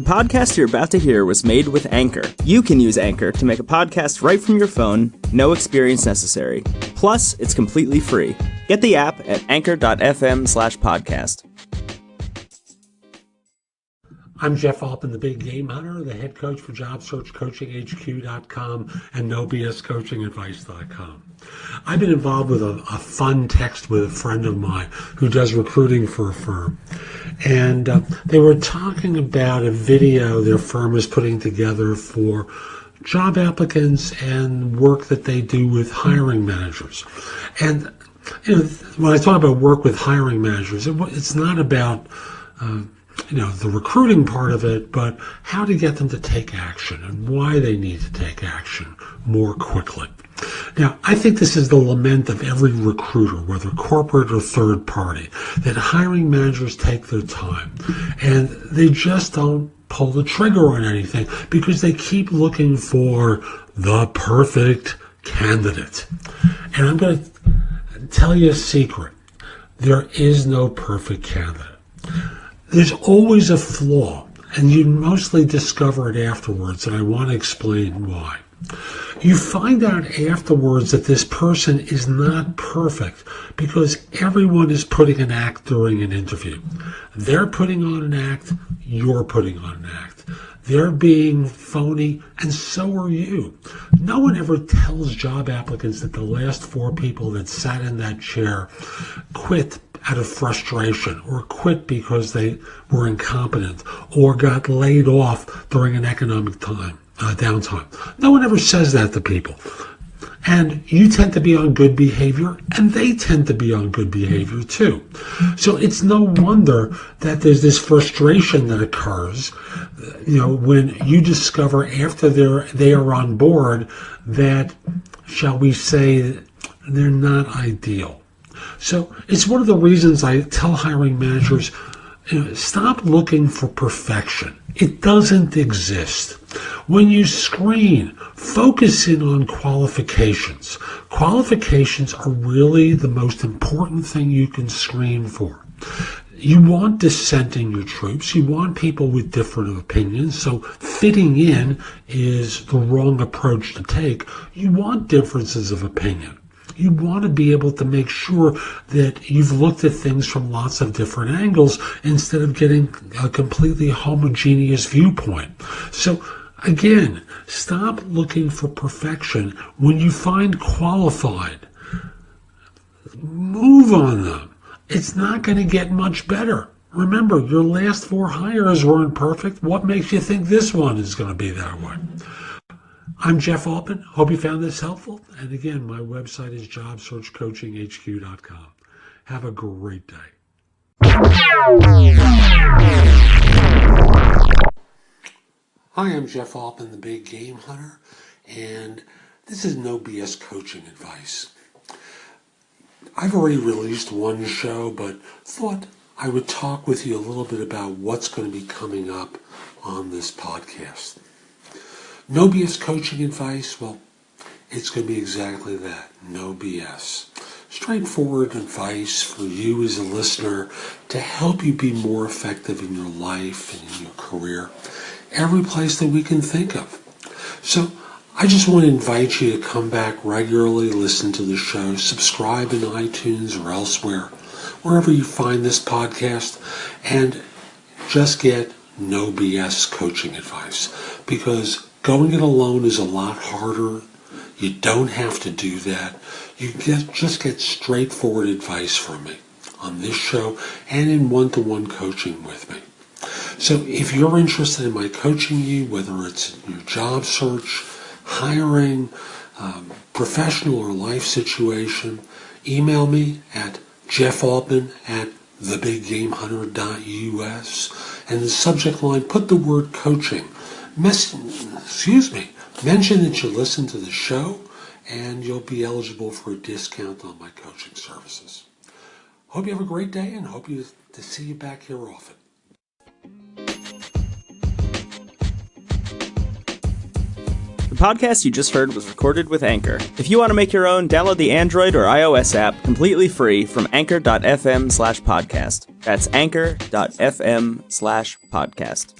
The podcast you're about to hear was made with Anchor. You can use Anchor to make a podcast right from your phone, no experience necessary. Plus, it's completely free. Get the app at anchor.fm/podcast. I'm Jeff Altman, the Big Game Hunter, the head coach for JobSearchCoachingHQ.com and NoBSCoachingAdvice.com. I've been involved with a fun text with a friend of mine who does recruiting for a firm. And they were talking about a video their firm is putting together for job applicants and work that they do with hiring managers. And when I talk about work with hiring managers, it's not about the recruiting part of it, but how to get them to take action and why they need to take action more quickly. Now, I think this is the lament of every recruiter, whether corporate or third party, that hiring managers take their time and they just don't pull the trigger on anything because they keep looking for the perfect candidate. And I'm going to tell you a secret. There is no perfect candidate. There's always a flaw, and you mostly discover it afterwards, and I want to explain why. You find out afterwards that this person is not perfect because everyone is putting an act during an interview. They're putting on an act, you're putting on an act. They're being phony, and so are you. No one ever tells job applicants that the last 4 people that sat in that chair quit out of frustration, or quit because they were incompetent, or got laid off during an economic downtime. No one ever says that to people. And you tend to be on good behavior, and they tend to be on good behavior too. So it's no wonder that there's this frustration that occurs, when you discover after they are on board that, shall we say, they're not ideal. So it's one of the reasons I tell hiring managers, stop looking for perfection. It doesn't exist. When you screen, focus in on qualifications. Qualifications are really the most important thing you can screen for. You want dissent in your troops. You want people with different opinions. So fitting in is the wrong approach to take. You want differences of opinion. You want to be able to make sure that you've looked at things from lots of different angles instead of getting a completely homogeneous viewpoint. So again, stop looking for perfection. When you find qualified, move on them. It's not going to get much better. Remember, your last 4 hires weren't perfect. What makes you think this one is going to be that way? I'm Jeff Altman. Hope you found this helpful. And again, my website is JobSearchCoachingHQ.com. Have a great day. Hi, I'm Jeff Altman, the Big Game Hunter, and this is No BS Coaching Advice. I've already released one show, but thought I would talk with you a little bit about what's going to be coming up on this podcast. No BS coaching advice, well, it's going to be exactly that, no BS. Straightforward advice for you as a listener to help you be more effective in your life and in your career, every place that we can think of. So I just want to invite you to come back regularly, listen to the show, subscribe in iTunes or elsewhere, wherever you find this podcast, and just get no BS coaching advice, because going it alone is a lot harder. You don't have to do that. You just get straightforward advice from me on this show and in one-to-one coaching with me. So if you're interested in my coaching you, whether it's in your job search, hiring, professional or life situation, email me at jeffaltman@thebiggamehunter.us, and in the subject line, put the word coaching. Mention that you listen to the show, and you'll be eligible for a discount on my coaching services. Hope you have a great day, and hope to see you back here often. The podcast you just heard was recorded with Anchor. If you want to make your own, download the Android or iOS app completely free from anchor.fm/podcast. That's anchor.fm/podcast.